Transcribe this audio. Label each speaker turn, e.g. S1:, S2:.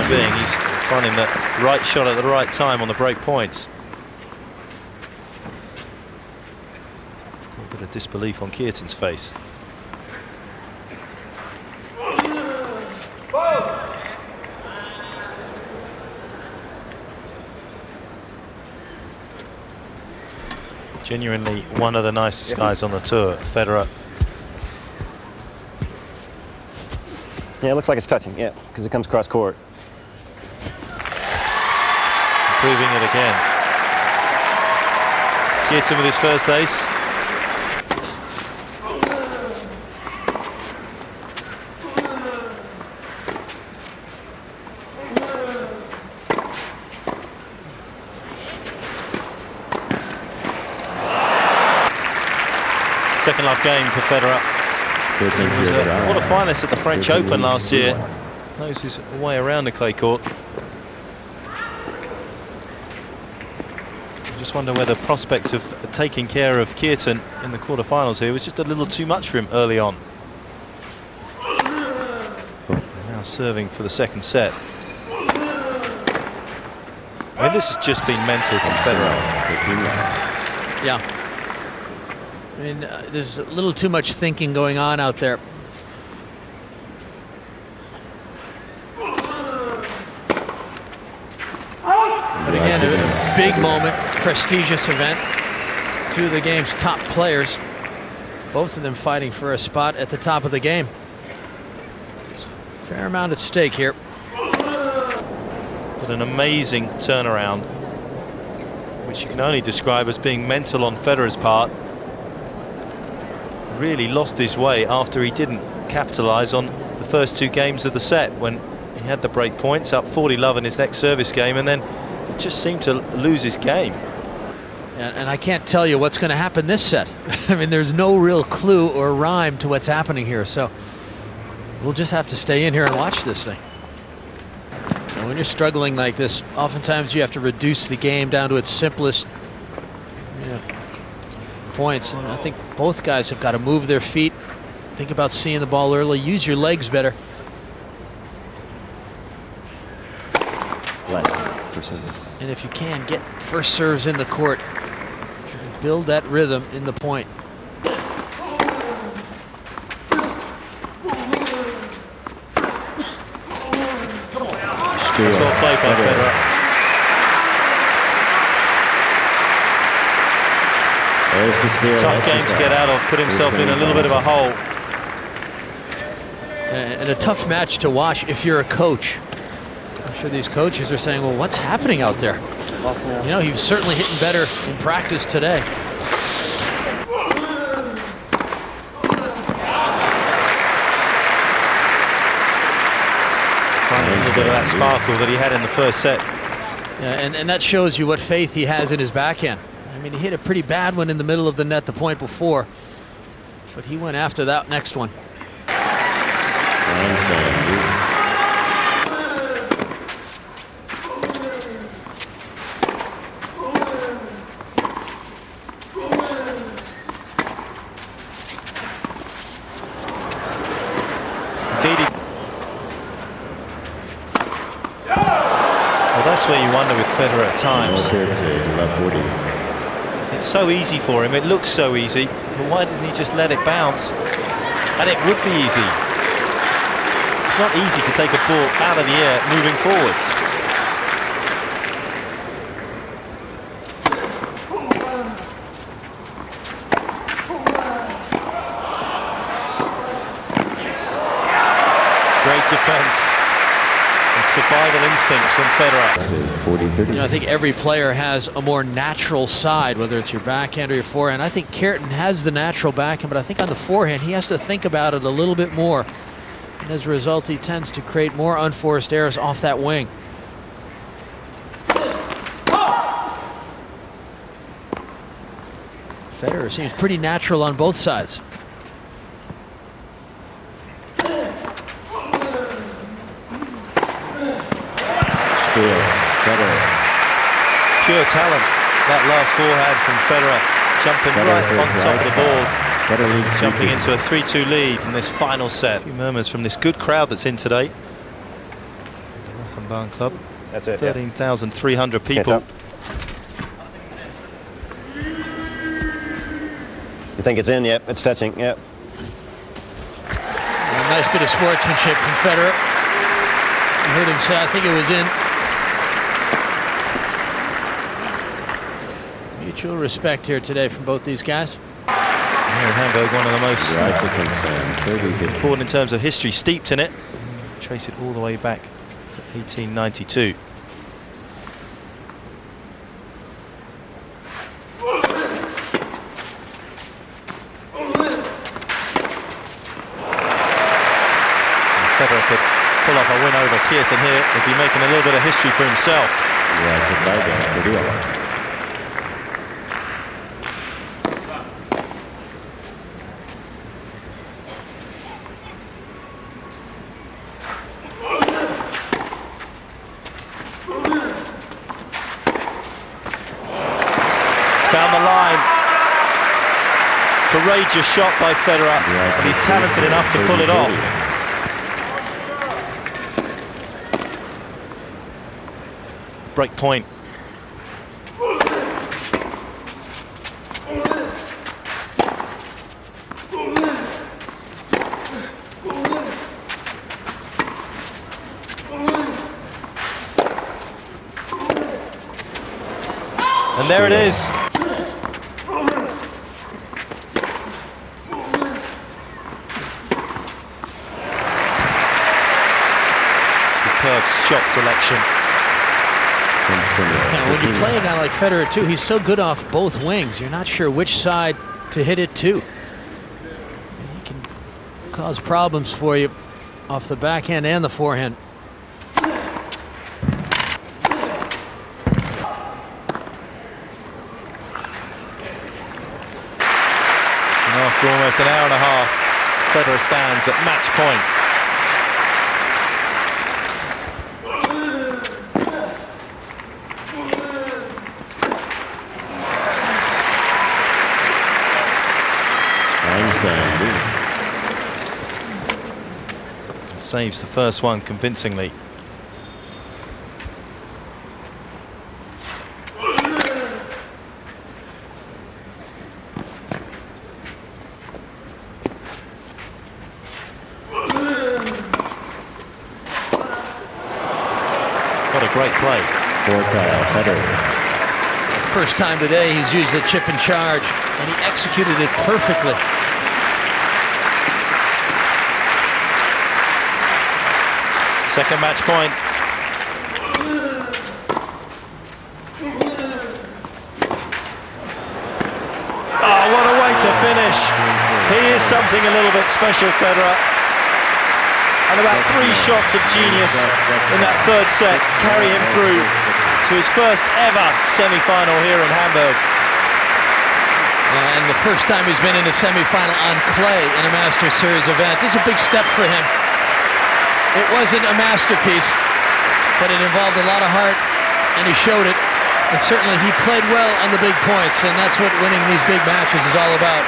S1: time being. He's finding the right shot at the right time on the break points. Still a bit of disbelief on Kuerten's face. Genuinely one of the nicest guys on the tour, Federer.
S2: Yeah, it looks like it's touching, yeah, because it comes cross court.
S1: Improving it again. Kuerten with his first ace. Second love game for Federer. He was a quarter-finalist at the French Open last year. Knows his way around the clay court. I just wonder whether the prospect of taking care of Kuerten in the quarter-finals here was just a little too much for him early on. Now serving for the second set. I mean, this has just been mental from Federer.
S3: Yeah. I mean, there's a little too much thinking going on out there. But again, a big moment, prestigious event. Two of the game's top players, both of them fighting for a spot at the top of the game. Fair amount at stake here.
S1: But an amazing turnaround, which you can only describe as being mental on Federer's part. Really lost his way after he didn't capitalize on the first two games of the set when he had the break points, up 40-love in his next service game, and then it just seemed to lose his game.
S3: And I can't tell you what's going to happen this set. I mean, there's no real clue or rhyme to what's happening here, so we'll just have to stay in here and watch this thing. And when you're struggling like this, oftentimes you have to reduce the game down to its simplest points, and I think both guys have got to move their feet, think about seeing the ball early, use your legs better. And if you can, get first serves in the court, build that rhythm in the point.
S1: That's well played by Federer. Tough game to get out of, put himself in a little bit of a hole.
S3: And a tough match to watch if you're a coach. I'm sure these coaches are saying, well, what's happening out there? You know, he was certainly hitting better in practice today.
S1: Finding a little bit of that sparkle that he had in the first set.
S3: Yeah, and that shows you what faith he has in his backhand. I mean, he hit a pretty bad one in the middle of the net the point before, but he went after that next one.
S1: Well, that's where you wonder with Federer at times. It's so easy for him, it looks so easy, but why didn't he just let it bounce? And it would be easy. It's not easy to take a ball out of the air moving forwards. Great defense and survival instincts from Federer.
S3: You know, I think every player has a more natural side, whether it's your backhand or your forehand. I think Kuerten has the natural backhand, but I think on the forehand he has to think about it a little bit more. And as a result, he tends to create more unforced errors off that wing. Federer seems pretty natural on both sides.
S1: Pure talent, that last forehand from Federer, jumping right on top of the ball, jumping into a 3-2 lead in this final set. A few murmurs from this good crowd that's in today. Samband Club.
S2: That's it.
S1: 13,300
S2: Can't
S1: people.
S2: tell. You think it's in? Yep, it's touching. Yep.
S3: A nice bit of sportsmanship from Federer. You heard him say, I think it was in. Mutual respect here today from both these guys.
S1: Here in Hamburg, one of the most
S2: Right, so concern.
S1: important in terms of history, steeped in it. Trace it all the way back to 1892. Federer could pull off a win over Kuerten here. He'd be making a little bit of history for himself.
S2: Yeah, it's a bad game.
S1: Down the line. Courageous shot by Federer.
S2: Yeah,
S1: and he's talented enough to pull it off. Break point. And there it is. Superb shot selection.
S3: Now, when you play a guy like Federer too, he's so good off both wings. You're not sure which side to hit it to. He can cause problems for you off the backhand and the forehand.
S1: After almost an hour and a half, Federer stands at match point. Saves the first one convincingly. What a great play.
S2: Federer.
S3: First time today he's used the chip and charge, and he executed it perfectly.
S1: Second match point. Oh, what a way to finish. He is something a little bit special, Federer. And about 3 shots of genius in that third set carry him through to his first ever semi-final here in Hamburg.
S3: And the first time he's been in a semi-final on clay in a Masters Series event. This is a big step for him. It wasn't a masterpiece, but it involved a lot of heart, and he showed it. And certainly he played well on the big points, and that's what winning these big matches is all about.